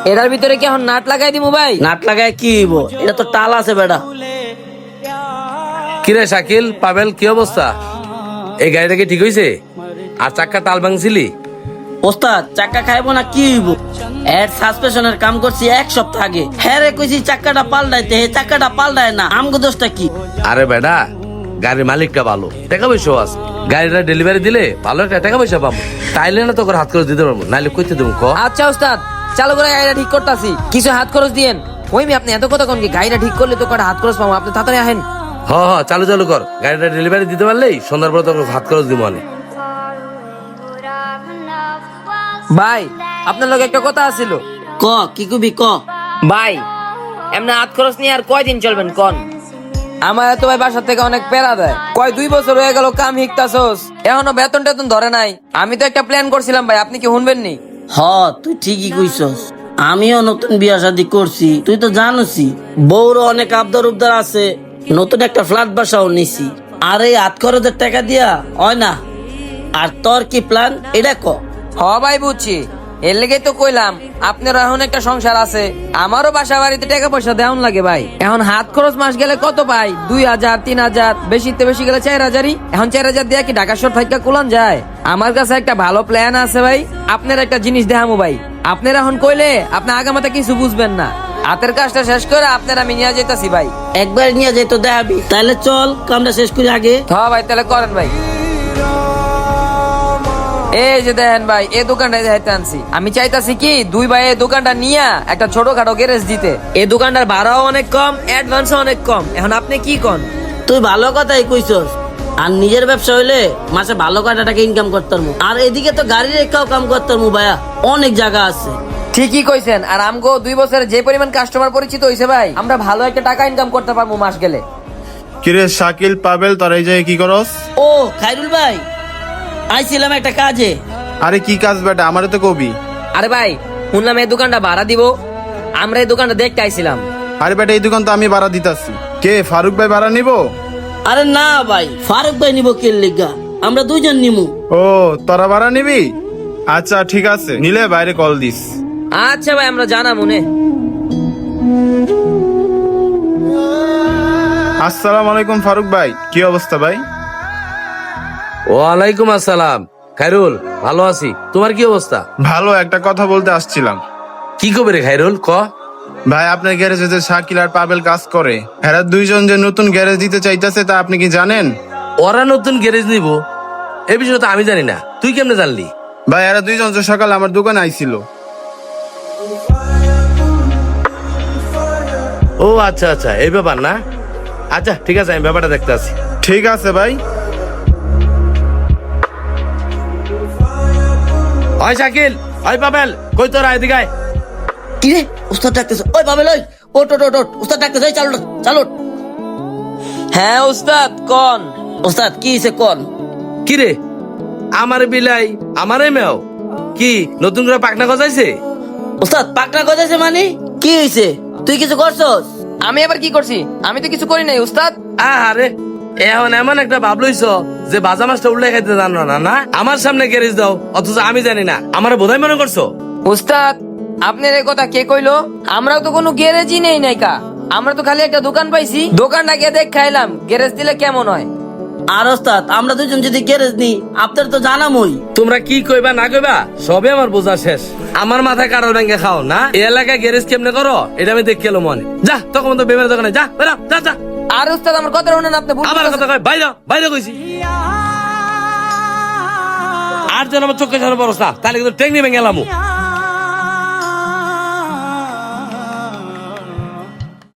এটার ভিতরে কি এখন নাট লাগাই দিমু ভাই? নাট লাগায় কি হইব? এটা তো টাল আছে বেটা। কিরে শাকিল, পাবেল, কি অবস্থা? এই গাড়িটা কি ঠিক হয়েছে? আর চাক্কা তাল ভাঙছিলি? ওস্তাদ চাক্কা খাইবো না কি হইব? এর সাসপেনশনের কাম করছি 1 সপ্তাহ আগে। হ্যাঁ রে কইছি চাক্কাটা পাল্টাইতে, হে চাক্কাটা পাল্টায় না। আমগো দোষটা কি? আরে বেটা, গাড়ির মালিকটা ভালো, টাকা পয়সা আছে। গাড়িটা ডেলিভারি দিলে ভালো একটা টাকা পয়সা পাবো, তাইলে না তোকে হাত খরচ দিতে পারবো, নাইলে কইতে দেবো ক। আচ্ছা ওস্তাদ, চালু করে গাড়িটা ঠিক করতেছি, কিছু হাত খরচ দিয়েন। ওই আপনি এত কথা কোন কি? গাড়িটা ঠিক করলে তো কটা হাত খরচ পাবো, আপনি তাড়াতাড়ি আহেন। হ হ, চালু চালু কর। গাড়িটা ডেলিভারি দিতে পারলেই সন্ধ্যার পর তোকে হাত খরচ দিব অনেক। ভাই আপনার লগে একটা কথা আছিল। ক কি কবি ক। ভাই এমনি হাত খরচ নিয়ে আর কয়দিন চলবেন কোন? আমার তো ভাই বাসা থেকে অনেক পেরা দেয়, কয় 2 বছর হয়ে গেল কাম শিখতাছস, এখনো বেতন টেতন ধরে নাই। আমি তো একটা প্ল্যান করছিলাম ভাই, আপনি কি শুনবেন নি? হ তুই ঠিকই কইছস, আমিও নতুন বিয়া শাদী করছি, তুই তো জানোসই। বউর অনেক আবদার উবদার আছে, নতুন একটা ফ্ল্যাট বাসাও নিছি। আর এই হাত খরচের টাকা দিয়া হয় না। আর তোর কি প্ল্যান এটা ক। হ ভাই বুঝছি, এর লেগেই তো কইলাম আপনার এখন একটা সংসার আছে, আমারও বাসা বাড়িতে টাকা পয়সা দেওয়ান লাগে ভাই। এখন হাত খরচ মাস গেলে কত পাই? 2000 3000, বেশিতে বেশি গেলে 4000ই। এখন 4000 দিয়ে কি ঢাকা শহর থাইকা কুলান যায়? আমার কাছে একটা ভালো প্ল্যান আছে ভাই, আপনার একটা জিনিস দেখামু ভাই। আপনারা এখন কইলে আপনি আগামাতে কিছু বুঝবেন না, হাতের কাজটা শেষ করে আপনারা আমি নিয়ে যেতেছি ভাই। একবার নিয়ে যাই তো দেখাবি, তাহলে চল কামটা শেষ করি আগে। হ্যাঁ ভাই তাহলে করেন ভাই। এই যে দেখেন ভাই, এই দোকানটা দেখাইতে আনছি। আমি চাইতাছি কি 2 ভাই এই দোকানটা নিয়ে একটা ছোটখাটো গ্যারেজ দিতে। এই দোকানটার ভাড়াও অনেক কম, অ্যাডভান্সও অনেক কম। এখন আপনি কি কোন? তুই ভালো কথাই কইছস। আর নিজের ব্যবসা হইলে মাসে ভালো কয়টা টাকা ইনকাম করতে পারবো। আর এদিকে তো গাড়ির রেখাও কাম করতে পারবো ভাইয়া, অনেক জায়গা আছে। ঠিকই কইছেন। আর আমগো 2 বছরে যে পরিমাণ কাস্টমার পরিচিত হইছে ভাই, আমরা ভালো একটা টাকা ইনকাম করতে পারবো মাস গেলে। কিরে শাকিল, পাবেল, তোরা এই জায়গায় কি করস? ও খাইরুল ভাই, আইছিলাম একটা কাজে। আরে কি কাজ বেটা, আমারে তো কবি। আরে ভাই শুনলাম এই দোকানটা ভাড়া দিব, আমরা এই দোকানটা দেখতে আইছিলাম। আরে বেটা, এই দোকান তো আমি ভাড়া দিতাছি। কে ফারুক ভাই ভাড়া নিবো? আরে না ভাই, ফারুক ভাই নিব কে লিগা, আমরা 2 জন নিমু। ও তোরা ভাড়া নিবি? আচ্ছা ঠিক আছে, নিলে বাইরে কল দিস। আচ্ছা ভাই আমরা জানা মনে। আসসালামু আলাইকুম ফারুক ভাই, কি অবস্থা ভাই? ওয়ালাইকুম আসসালাম। খায়রুল, ভালো আছি, তোমার কি অবস্থা? ভালো, একটা কথা বলতে আসছিলাম। কি খবর রে খায়রুল, ক। ভাই আপনার গ্যারেজে যে শাকিল আর পাবেল কাজ করে, এরা 2 জন যে নতুন গ্যারেজ দিতে চাইতেছে, তা আপনি কি জানেন? ওরা নতুন গ্যারেজ নিব এ বিষয়ে তো আমি জানি না, তুই কেমনে জানলি? ভাই এরা 2 জন যে সকালে আমার দোকানে আইছিল। ও আচ্ছা আচ্ছা, এই ব্যাপার না। আচ্ছা ঠিক আছে, আমি ব্যাপারটা দেখতে আসি। ঠিক আছে ভাই। ওই শাকিল, ওই পাবেল, কই তোরা, এদিকে আয়। কি রে উস্তাদ ডাকতেছে? ওই বাবেল, ওই ওট ওট ওট ওট, উস্তাদ ডাকতেছে, ওই চালু চালু। হ্যাঁ উস্তাদ কোন? উস্তাদ কি হইছে কোন? কি রে, আমার বিলাই আমারে মেও কি নতুন করে পাকনা গজাইছে? উস্তাদ পাকনা গজাইছে মানে কি হইছে? তুই কিছু করছস? আমি আবার কি করছি? আমি তো কিছু করি নাই উস্তাদ। আরে এখন এমন একটা ভাব লইছ যে বাজা মাছটা উল্লে খাইতে জানো না, না আমার সামনে গ্যারেজ দাও, অথচ আমি জানি না, আমার বোধহয় মনে করছো। উস্তাদ আপনার এই কথা কে কইলো? আমরাও তো কোনো গ্যারেজই নেই নাইকা, আমরা তো খালি একটা দোকান পাইছি, দোকানটা গিয়ে দেখ খাইলাম গ্যারেজ দিলে কেমন হয়। আর ওস্তাদ আমরা 2 জন যদি গ্যারেজ নি, আপনার তো জানামই। তোমরা কি কইবা না কইবা সবে আমার বোঝা শেষ। আমার মাথায় কাটার ব্যাংকে খাও না, এই এলাকায় গ্যারেজ কেমনে করো এটা আমি দেখে এলো মনে। যা তখন তো বেমের দোকানে যা, বেরো, যা যা। আর উস্তাদ আমার কথা শুনেন, আপনি ভুল আমার কথা করতেছেন। কয় বাইরে বাইরে কইছি। আর যেন আমার চোখে সামনে বরস না, তাহলে কিন্তু টেকনি ভেঙে এলাম।